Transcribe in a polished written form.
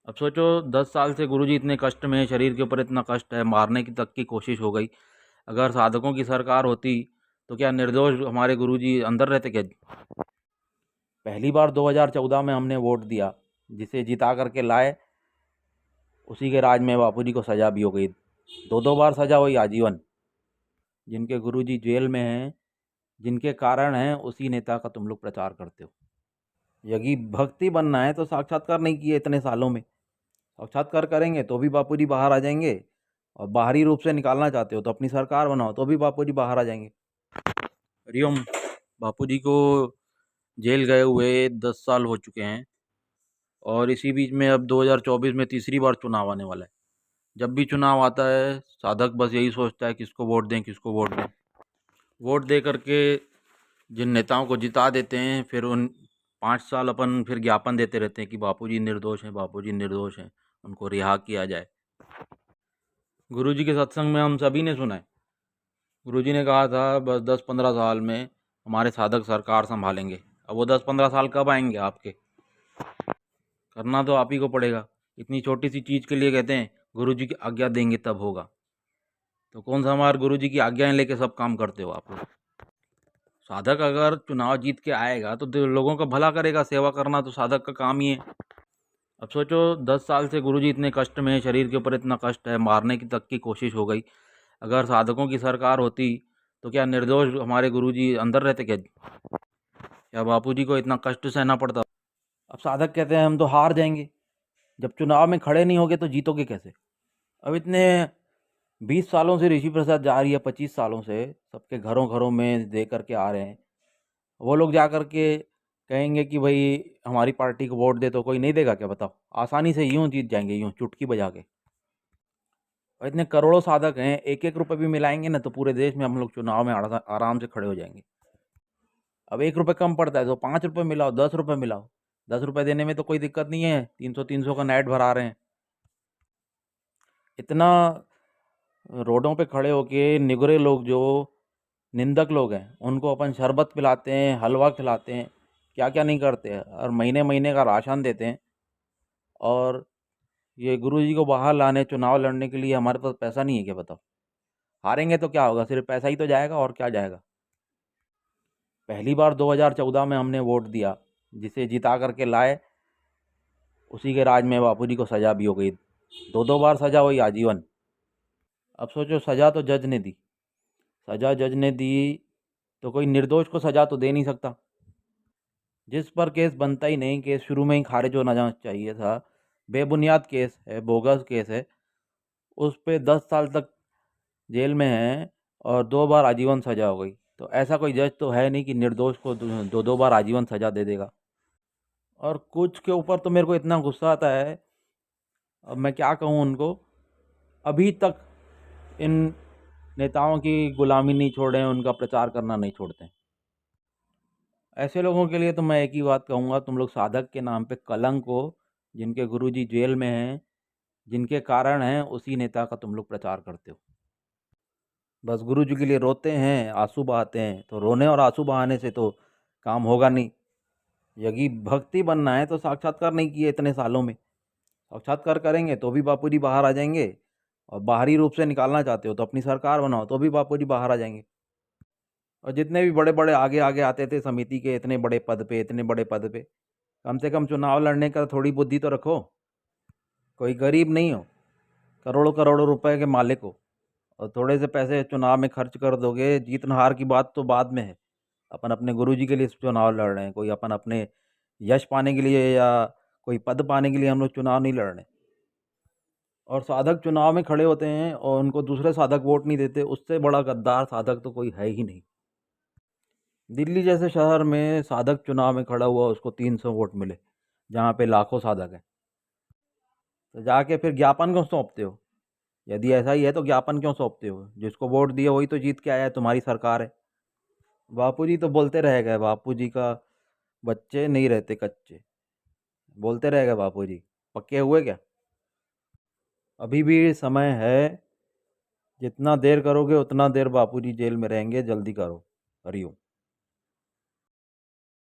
अब सोचो 10 साल से गुरुजी इतने कष्ट में हैं, शरीर के ऊपर इतना कष्ट है, मारने की तक की कोशिश हो गई। अगर साधकों की सरकार होती तो क्या निर्दोष हमारे गुरुजी अंदर रहते क्या? पहली बार 2014 में हमने वोट दिया, जिसे जिता करके लाए, उसी के राज में बापूजी को सजा भी हो गई। दो दो बार सजा हुई आजीवन। जिनके गुरुजी जेल में हैं, जिनके कारण हैं, उसी नेता का तुम लोग प्रचार करते हो। यदि भक्ति बनना है तो साक्षात्कार नहीं किए इतने सालों में। साक्षात्कार करेंगे तो भी बापूजी बाहर आ जाएंगे, और बाहरी रूप से निकालना चाहते हो तो अपनी सरकार बनाओ तो भी बापूजी बाहर आ जाएंगे। हरिओम। बापूजी को जेल गए हुए 10 साल हो चुके हैं, और इसी बीच में अब 2024 में तीसरी बार चुनाव आने वाला है। जब भी चुनाव आता है, साधक बस यही सोचता है किसको वोट दें, किसको वोट दें। वोट दे करके जिन नेताओं को जिता देते हैं, फिर उन 5 साल अपन फिर ज्ञापन देते रहते हैं कि बापूजी निर्दोष हैं, बापूजी निर्दोष हैं, उनको रिहा किया जाए। गुरुजी के सत्संग में हम सभी ने सुना है, गुरुजी ने कहा था बस 10-15 साल में हमारे साधक सरकार संभालेंगे। अब वो 10-15 साल कब आएंगे आपके? करना तो आप ही को पड़ेगा। इतनी छोटी सी चीज़ के लिए कहते हैं गुरुजी की आज्ञा देंगे तब होगा। तो कौन सा हमारे गुरुजी की आज्ञाएं लेके सब काम करते हो आप लोग? साधक अगर चुनाव जीत के आएगा तो लोगों का भला करेगा, सेवा करना तो साधक का काम ही है। अब सोचो 10 साल से गुरुजी इतने कष्ट में हैं, शरीर के ऊपर इतना कष्ट है, मारने की तक की कोशिश हो गई। अगर साधकों की सरकार होती तो क्या निर्दोष हमारे गुरुजी अंदर रहते क्या? क्या बापूजी को इतना कष्ट सहना पड़ता? अब साधक कहते हैं हम तो हार जाएंगे। जब चुनाव में खड़े नहीं होगे तो जीतोगे कैसे? अब इतने 20 सालों से ऋषि प्रसाद जा रही है, 25 सालों से सबके घरों घरों में दे करके आ रहे हैं। वो लोग जा करके कहेंगे कि भाई हमारी पार्टी को वोट दे, तो कोई नहीं देगा क्या? बताओ। आसानी से यूं जीत जाएंगे, यूं चुटकी बजा के। और इतने करोड़ों साधक हैं, एक एक रुपये भी मिलाएंगे ना तो पूरे देश में हम लोग चुनाव में आराम से खड़े हो जाएंगे। अब 1 रुपये कम पड़ता है तो 5 रुपये मिलाओ, 10 रुपये मिलाओ। 10 रुपये देने में तो कोई दिक्कत नहीं है, 300-300 का नेट भरा रहे हैं। इतना रोडों पे खड़े होके निगरे लोग, जो निंदक लोग हैं, उनको अपन शरबत पिलाते हैं, हलवा खिलाते हैं, क्या क्या नहीं करते हैं, और महीने महीने का राशन देते हैं। और ये गुरुजी को बाहर लाने, चुनाव लड़ने के लिए हमारे पास पैसा नहीं है क्या? बताओ। हारेंगे तो क्या होगा? सिर्फ पैसा ही तो जाएगा, और क्या जाएगा? पहली बार 2014 में हमने वोट दिया, जिसे जिता करके लाए, उसी के राज में बापूजी को सजा भी हो गई। दो दो बार सजा हुई आजीवन। अब सोचो, सजा तो जज ने दी, सजा जज ने दी तो कोई निर्दोष को सजा तो दे नहीं सकता। जिस पर केस बनता ही नहीं, केस शुरू में ही खारिज होना जाना चाहिए था, बेबुनियाद केस है, बोगस केस है, उस पे 10 साल तक जेल में है और 2 बार आजीवन सजा हो गई। तो ऐसा कोई जज तो है नहीं कि निर्दोष को दो दो बार आजीवन सजा दे देगा। और कुछ के ऊपर तो मेरे को इतना गुस्सा आता है, अब मैं क्या कहूँ उनको, अभी तक इन नेताओं की गुलामी नहीं छोड़े हैं, उनका प्रचार करना नहीं छोड़ते हैं। ऐसे लोगों के लिए तो मैं एक ही बात कहूँगा, तुम लोग साधक के नाम पे कलंक हो। जिनके गुरुजी जेल में हैं, जिनके कारण हैं, उसी नेता का तुम लोग प्रचार करते हो। बस गुरुजी के लिए रोते हैं, आंसू बहाते हैं, तो रोने और आंसू बहाने से तो काम होगा नहीं। यदि भक्ति बनना है तो साक्षात्कार नहीं किए इतने सालों में। साक्षात्कार करेंगे तो भी बापूजी बाहर आ जाएंगे, और बाहरी रूप से निकालना चाहते हो तो अपनी सरकार बनाओ तो भी बापूजी बाहर आ जाएंगे। और जितने भी बड़े बड़े आगे आगे आते थे समिति के, इतने बड़े पद पे, इतने बड़े पद पे, कम से कम चुनाव लड़ने का थोड़ी बुद्धि तो रखो। कोई गरीब नहीं हो, करोड़ों करोड़ों रुपए के मालिक हो, और थोड़े से पैसे चुनाव में खर्च कर दोगे, जीत हार की बात तो बाद में है। अपन अपने गुरुजी के लिए चुनाव लड़ रहे हैं, कोई अपन अपने यश पाने के लिए या कोई पद पाने के लिए हम लोग चुनाव नहीं लड़ रहे। और साधक चुनाव में खड़े होते हैं और उनको दूसरे साधक वोट नहीं देते, उससे बड़ा गद्दार साधक तो कोई है ही नहीं। दिल्ली जैसे शहर में साधक चुनाव में खड़ा हुआ, उसको 300 वोट मिले, जहाँ पे लाखों साधक हैं। तो जाके फिर ज्ञापन क्यों सौंपते हो? यदि ऐसा ही है तो ज्ञापन क्यों सौंपते हो? जिसको वोट दिया वही तो जीत के आया है, तुम्हारी सरकार है। बापूजी तो बोलते रह गए, बापूजी का बच्चे नहीं रहते कच्चे। बोलते रह गए बापूजी, पक्के हुए क्या? अभी भी समय है, जितना देर करोगे उतना देर बापूजी जेल में रहेंगे। जल्दी करो। हरिओम।